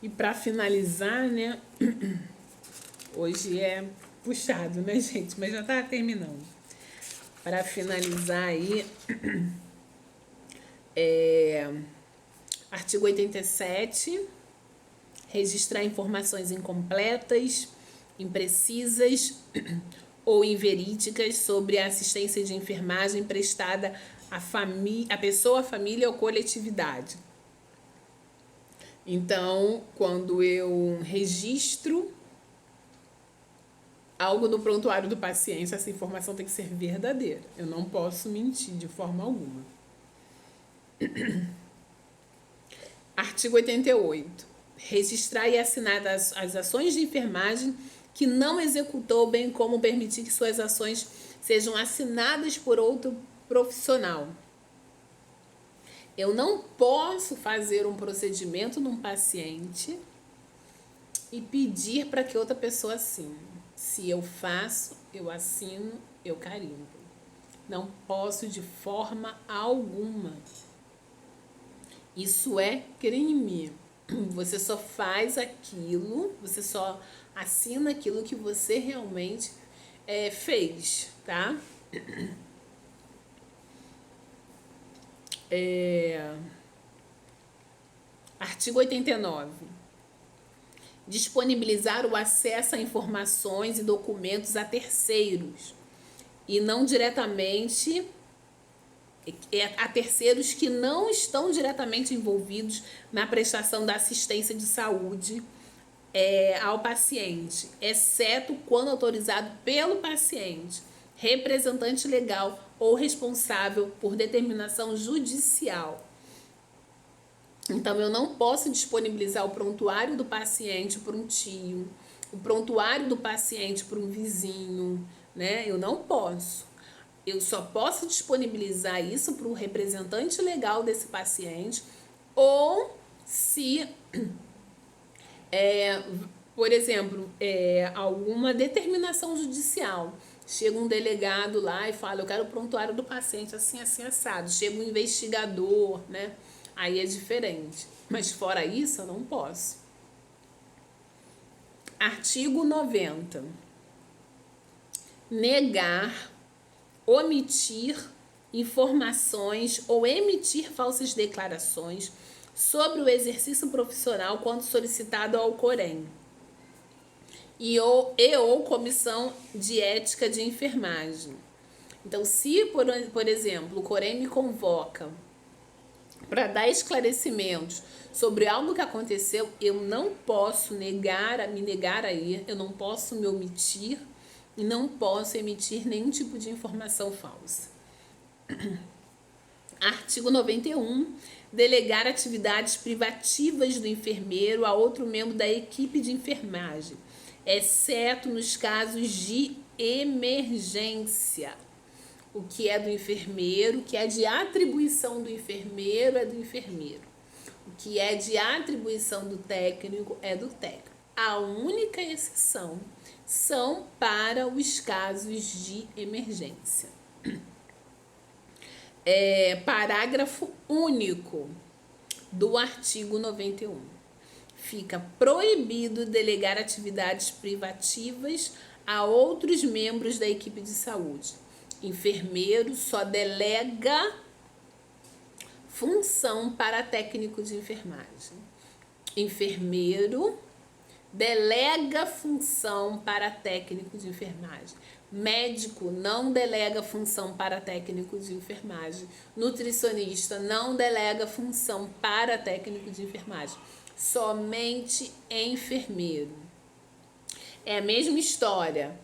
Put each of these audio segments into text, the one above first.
E para finalizar, né? Hoje é puxado, né, gente? Mas já tá terminando. Para finalizar aí, artigo 87, registrar informações incompletas, imprecisas ou inverídicas sobre a assistência de enfermagem prestada à pessoa, à família ou coletividade. Então, quando eu registro algo no prontuário do paciente, essa informação tem que ser verdadeira. Eu não posso mentir de forma alguma. Artigo 88. Registrar e assinar as ações de enfermagem que não executou, bem como permitir que suas ações sejam assinadas por outro profissional. Eu não posso fazer um procedimento num paciente e pedir para que outra pessoa assine. Se eu faço, eu assino, eu carimbo. Não posso de forma alguma. Isso é crime. Você só faz aquilo, você só assina aquilo que você realmente fez, tá? Artigo 89. Disponibilizar o acesso a informações e documentos a terceiros e não diretamente a terceiros que não estão diretamente envolvidos na prestação da assistência de saúde ao paciente, exceto quando autorizado pelo paciente, representante legal ou responsável por determinação judicial. Então, eu não posso disponibilizar o prontuário do paciente para um tio, o prontuário do paciente para um vizinho, né? Eu não posso. Eu só posso disponibilizar isso para o representante legal desse paciente ou se, por exemplo, alguma determinação judicial. Chega um delegado lá e fala, eu quero o prontuário do paciente assim, assim, assado. Chega um investigador, né? Aí é diferente. Mas fora isso, eu não posso. Artigo 90. Negar, omitir informações ou emitir falsas declarações sobre o exercício profissional quando solicitado ao Corém ou Comissão de Ética de Enfermagem. Então, se, por exemplo, o Corém me convoca para dar esclarecimentos sobre algo que aconteceu, eu não posso me negar a ir, eu não posso me omitir e não posso emitir nenhum tipo de informação falsa. Artigo 91. Delegar atividades privativas do enfermeiro a outro membro da equipe de enfermagem, exceto nos casos de emergência. O que é do enfermeiro, o que é de atribuição do enfermeiro é do enfermeiro. O que é de atribuição do técnico é do técnico. A única exceção são para os casos de emergência. Parágrafo único do artigo 91. Fica proibido delegar atividades privativas a outros membros da equipe de saúde. Enfermeiro só delega função para técnico de enfermagem. Enfermeiro delega função para técnico de enfermagem. Médico não delega função para técnico de enfermagem. Nutricionista não delega função para técnico de enfermagem. Somente enfermeiro. É a mesma história.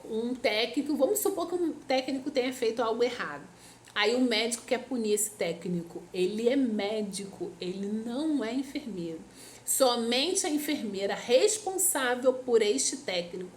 Um técnico, vamos supor que um técnico tenha feito algo errado. Aí o médico quer punir esse técnico. Ele é médico, ele não é enfermeiro. Somente a enfermeira responsável por este técnico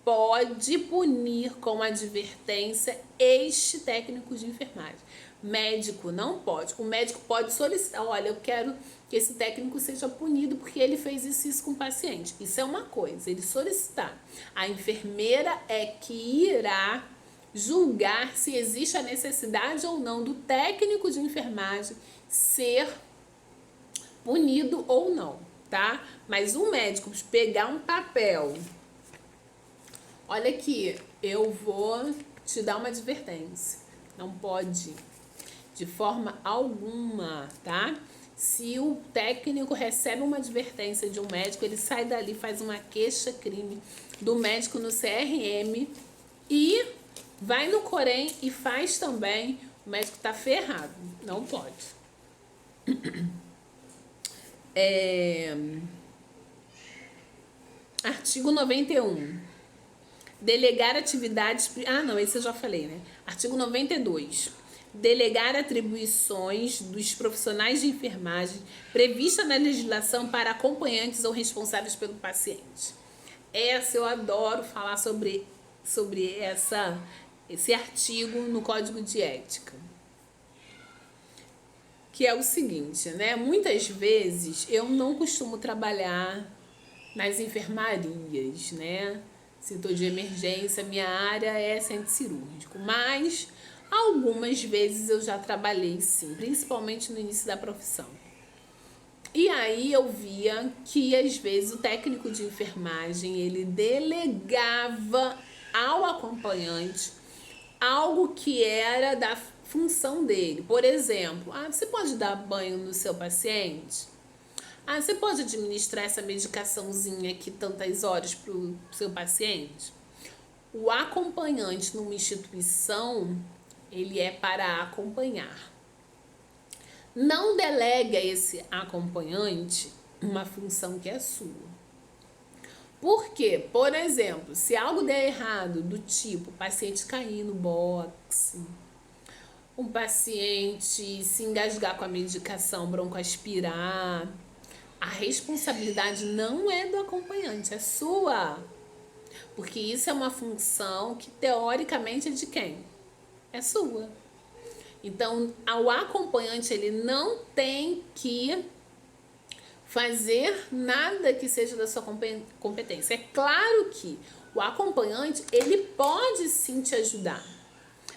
pode punir com advertência este técnico de enfermagem. Médico não pode. O médico pode solicitar, olha, eu quero que esse técnico seja punido porque ele fez isso com o paciente. Isso é uma coisa, ele solicitar. A enfermeira é que irá julgar se existe a necessidade ou não do técnico de enfermagem ser punido ou não. tá? Mas o médico pegar um papel, olha aqui, eu vou te dar uma advertência. Não pode, de forma alguma, tá? Se o técnico recebe uma advertência de um médico, ele sai dali, faz uma queixa-crime do médico no CRM e vai no Corém e faz também, o médico tá ferrado, não pode. Artigo 91. Delegar atividades... Ah, não, esse eu já falei, né? Artigo 92. Delegar atribuições dos profissionais de enfermagem prevista na legislação para acompanhantes ou responsáveis pelo paciente. Essa eu adoro falar sobre esse artigo no Código de Ética. Que é o seguinte, né? Muitas vezes eu não costumo trabalhar nas enfermarias, né? Setor de emergência, minha área é centro cirúrgico, mas algumas vezes eu já trabalhei sim, principalmente no início da profissão. E aí eu via que às vezes o técnico de enfermagem, ele delegava ao acompanhante algo que era da função dele. Por exemplo, você pode dar banho no seu paciente? Você pode administrar essa medicaçãozinha aqui tantas horas para o seu paciente? O acompanhante numa instituição, ele é para acompanhar. Não delega a esse acompanhante uma função que é sua. Por quê? Por exemplo, se algo der errado, do tipo paciente cair no boxe, um paciente se engasgar com a medicação, broncoaspirar, a responsabilidade não é do acompanhante, é sua. Porque isso é uma função que teoricamente é de quem? É sua. Então, o acompanhante, ele não tem que fazer nada que seja da sua competência. É claro que o acompanhante, ele pode sim te ajudar,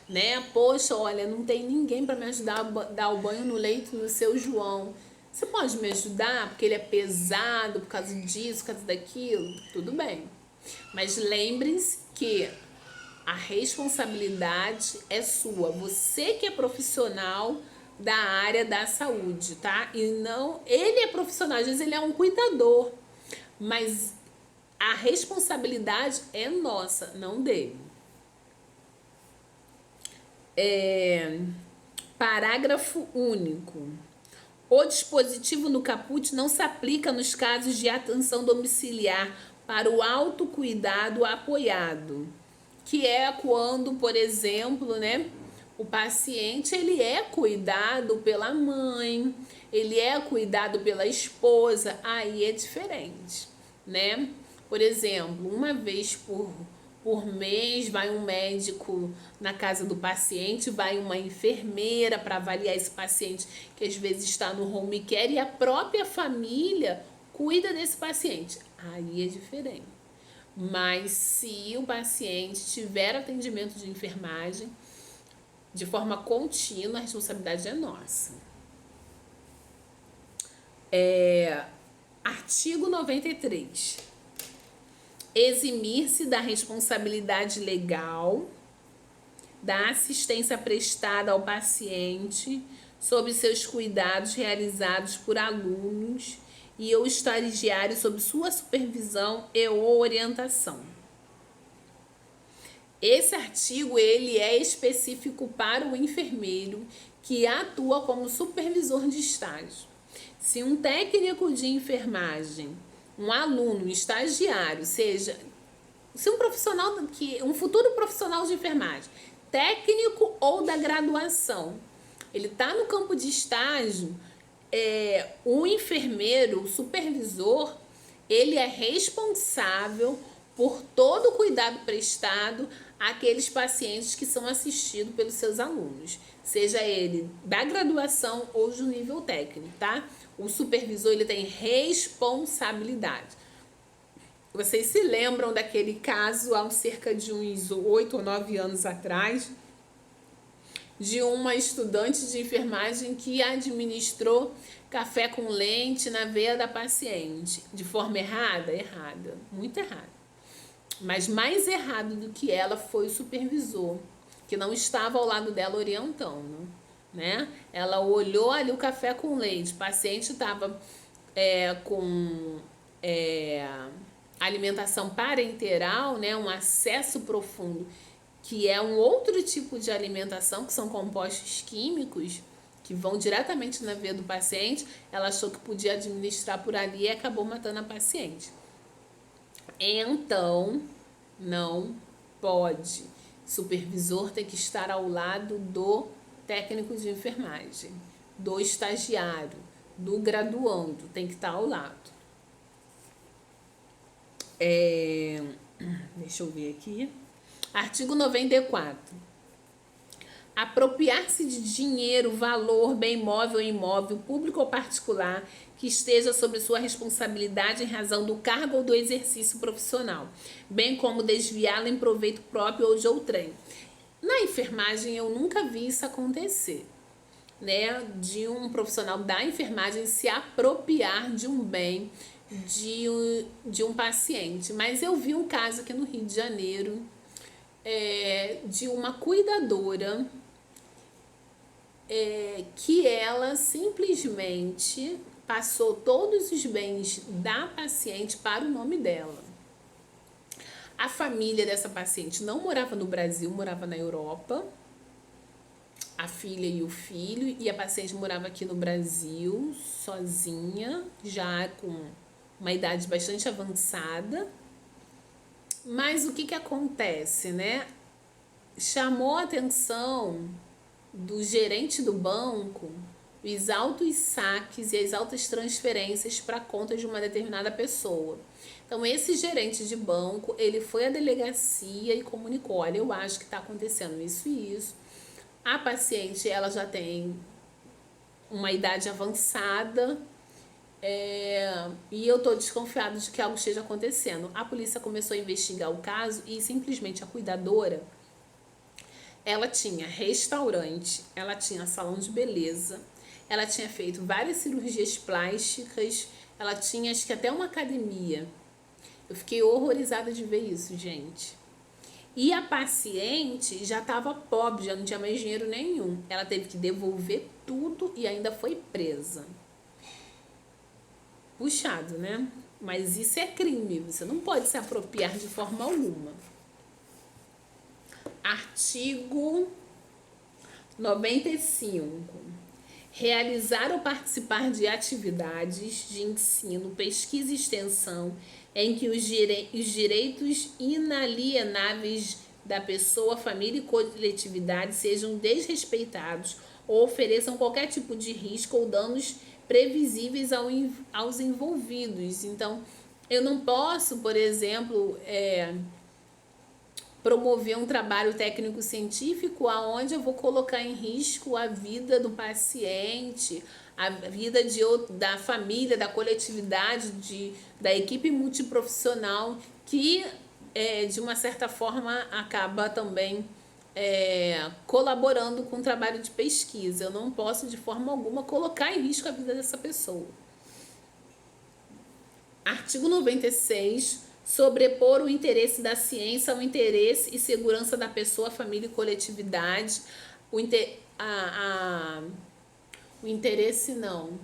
né? Poxa, olha, não tem ninguém para me ajudar a dar o banho no leito no seu João. Você pode me ajudar porque ele é pesado por causa disso, por causa daquilo? Tudo bem. Mas lembrem-se que a responsabilidade é sua. Você que é profissional da área da saúde, tá? E não, ele é profissional, às vezes ele é um cuidador, mas a responsabilidade é nossa, não dele. Parágrafo único. O dispositivo no caput não se aplica nos casos de atenção domiciliar para o autocuidado apoiado, que é quando, por exemplo, né, o paciente ele é cuidado pela mãe, ele é cuidado pela esposa, aí é diferente, né? Por exemplo, uma vez por mês vai um médico na casa do paciente, vai uma enfermeira para avaliar esse paciente que às vezes está no home care e a própria família cuida desse paciente. Aí é diferente. Mas se o paciente tiver atendimento de enfermagem de forma contínua, a responsabilidade é nossa. Artigo 93. Eximir-se da responsabilidade legal da assistência prestada ao paciente sob seus cuidados realizados por alunos e ou estagiários sob sua supervisão e ou orientação. Esse artigo ele é específico para o enfermeiro que atua como supervisor de estágio. Se um técnico de enfermagem, um aluno, um estagiário, se um futuro profissional de enfermagem, técnico ou da graduação, ele está no campo de estágio, o enfermeiro, o supervisor, ele é responsável por todo o cuidado prestado àqueles pacientes que são assistidos pelos seus alunos, seja ele da graduação ou do nível técnico, tá? O supervisor, ele tem responsabilidade. Vocês se lembram daquele caso há cerca de uns 8 ou 9 anos atrás, de uma estudante de enfermagem que administrou café com leite na veia da paciente. De forma errada? Errada, muito errada. Mas mais errado do que ela foi o supervisor, que não estava ao lado dela orientando, né? Ela olhou ali o café com leite, o paciente estava com alimentação parenteral, né? Um acesso profundo, que é um outro tipo de alimentação, que são compostos químicos, que vão diretamente na veia do paciente. Ela achou que podia administrar por ali e acabou matando a paciente. Então, não pode. Supervisor tem que estar ao lado do técnico de enfermagem, do estagiário, do graduando, tem que estar ao lado. Deixa eu ver aqui. Artigo 94. Apropriar-se de dinheiro, valor, bem móvel ou imóvel, público ou particular, que esteja sob sua responsabilidade em razão do cargo ou do exercício profissional, bem como desviá-lo em proveito próprio ou de outrem. Na enfermagem eu nunca vi isso acontecer, né? De um profissional da enfermagem se apropriar de um bem de um paciente. Mas eu vi um caso aqui no Rio de Janeiro, de uma cuidadora, que ela simplesmente passou todos os bens da paciente para o nome dela. A família dessa paciente não morava no Brasil, morava na Europa. A filha e o filho, e a paciente morava aqui no Brasil, sozinha, já com uma idade bastante avançada. Mas o que acontece, né? Chamou a atenção do gerente do banco os altos saques e as altas transferências para conta de uma determinada pessoa. Então, esse gerente de banco, ele foi à delegacia e comunicou: olha, eu acho que está acontecendo isso e isso. A paciente, ela já tem uma idade avançada, e eu tô desconfiada de que algo esteja acontecendo. A polícia começou a investigar o caso e simplesmente a cuidadora, ela tinha restaurante, ela tinha salão de beleza, ela tinha feito várias cirurgias plásticas, ela tinha acho que até uma academia. Eu fiquei horrorizada de ver isso, gente. E a paciente já estava pobre, já não tinha mais dinheiro nenhum. Ela teve que devolver tudo e ainda foi presa. Puxado, né? Mas isso é crime, você não pode se apropriar de forma alguma. Artigo 95. Realizar ou participar de atividades de ensino, pesquisa e extensão em que os direitos inalienáveis da pessoa, família e coletividade sejam desrespeitados ou ofereçam qualquer tipo de risco ou danos previsíveis aos envolvidos. Então, eu não posso, por exemplo, promover um trabalho técnico-científico aonde eu vou colocar em risco a vida do paciente, a vida da família, da coletividade, da equipe multiprofissional, que de uma certa forma acaba também colaborando com o trabalho de pesquisa. Eu não posso de forma alguma colocar em risco a vida dessa pessoa. Artigo 96. Sobrepor o interesse da ciência ao interesse e segurança da pessoa, família e coletividade. O interesse não,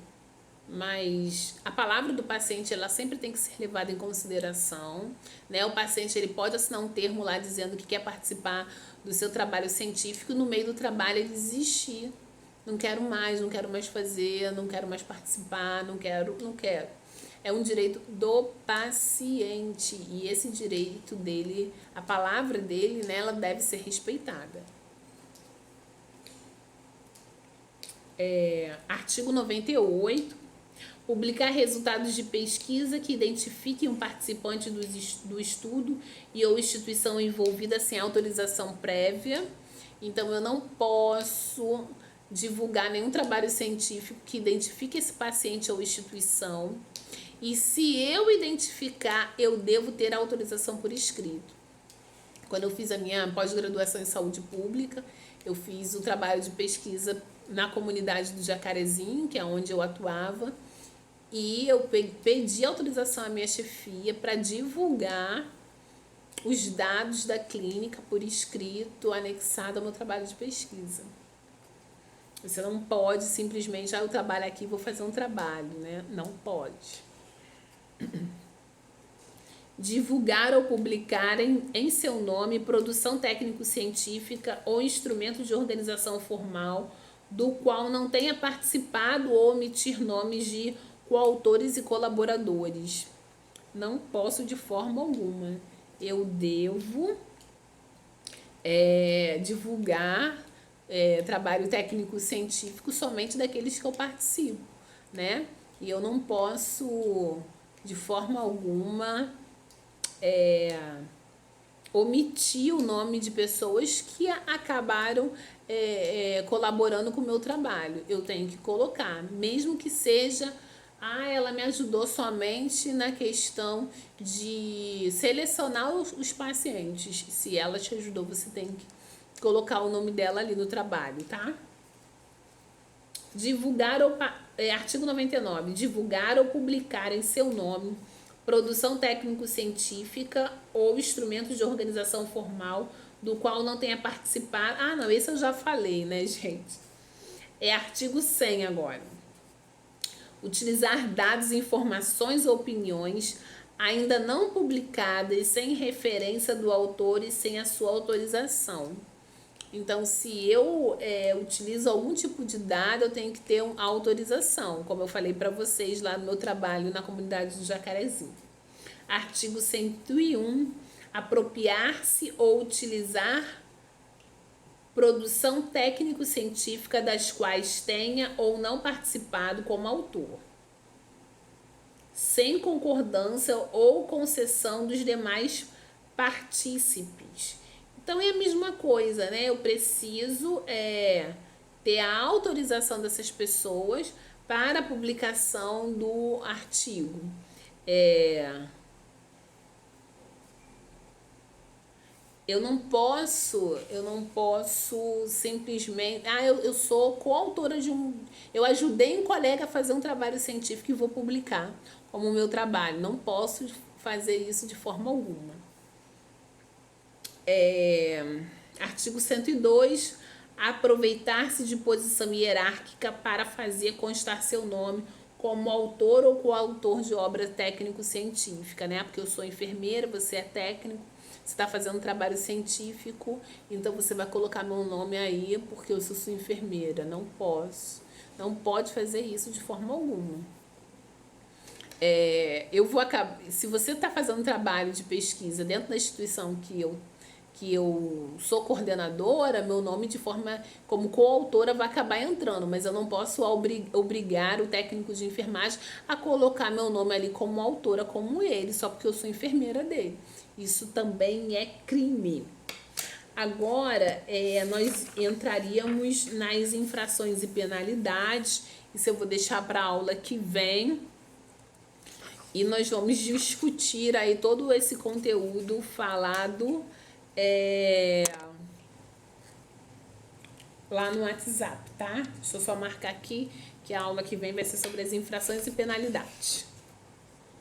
mas a palavra do paciente, ela sempre tem que ser levada em consideração, né? O paciente, ele pode assinar um termo lá dizendo que quer participar do seu trabalho científico, e no meio do trabalho ele desistir. Não quero mais fazer, não quero mais participar, não quero. É um direito do paciente, e esse direito dele, a palavra dele, né, ela deve ser respeitada. Artigo 98. Publicar resultados de pesquisa que identifiquem um participante do estudo e ou instituição envolvida sem autorização prévia. Então, eu não posso divulgar nenhum trabalho científico que identifique esse paciente ou instituição. E se eu identificar, eu devo ter autorização por escrito. Quando eu fiz a minha pós-graduação em saúde pública, Eu fiz o trabalho de pesquisa na comunidade do Jacarezinho, que é onde eu atuava, e eu pedi autorização à minha chefia para divulgar os dados da clínica por escrito, anexado ao meu trabalho de pesquisa. Você não pode simplesmente, eu trabalho aqui, vou fazer um trabalho, né? Não pode. Divulgar ou publicar em seu nome produção técnico-científica ou instrumento de organização formal do qual não tenha participado ou omitir nomes de coautores e colaboradores. Não posso de forma alguma. Eu devo divulgar trabalho técnico-científico somente daqueles que eu participo, né? E eu não posso, de forma alguma, omitir o nome de pessoas que acabaram colaborando com o meu trabalho. Eu tenho que colocar, mesmo que seja, ela me ajudou somente na questão de selecionar os pacientes. Se ela te ajudou, você tem que colocar o nome dela ali no trabalho, tá? Divulgar artigo 99. Divulgar ou publicar em seu nome produção técnico-científica ou instrumento de organização formal do qual não tenha participado. Não, esse eu já falei, né, gente? É artigo 100 agora. Utilizar dados, informações ou opiniões ainda não publicadas sem referência do autor e sem a sua autorização. Então, se eu utilizo algum tipo de dado, eu tenho que ter a autorização, como eu falei para vocês lá no meu trabalho na comunidade do Jacarezinho. Artigo 101. Apropriar-se ou utilizar produção técnico-científica das quais tenha ou não participado como autor, sem concordância ou concessão dos demais partícipes. Então é a mesma coisa, né? Eu preciso ter a autorização dessas pessoas para a publicação do artigo. Eu não posso simplesmente, eu sou coautora de eu ajudei um colega a fazer um trabalho científico e vou publicar como o meu trabalho. Não posso fazer isso de forma alguma. Artigo 102, aproveitar-se de posição hierárquica para fazer constar seu nome como autor ou coautor de obra técnico-científica, né? Porque eu sou enfermeira, você é técnico, você está fazendo um trabalho científico, então você vai colocar meu nome aí porque eu sou sua enfermeira. Não posso. Não pode fazer isso de forma alguma. Se você está fazendo um trabalho de pesquisa dentro da instituição que eu sou coordenadora, meu nome de forma como coautora vai acabar entrando, mas eu não posso obrigar o técnico de enfermagem a colocar meu nome ali como autora, como ele, só porque eu sou enfermeira dele. Isso também é crime. Agora, nós entraríamos nas infrações e penalidades, isso eu vou deixar para a aula que vem, e nós vamos discutir aí todo esse conteúdo falado lá no WhatsApp, tá? Deixa eu só marcar aqui que a aula que vem vai ser sobre as infrações e penalidades.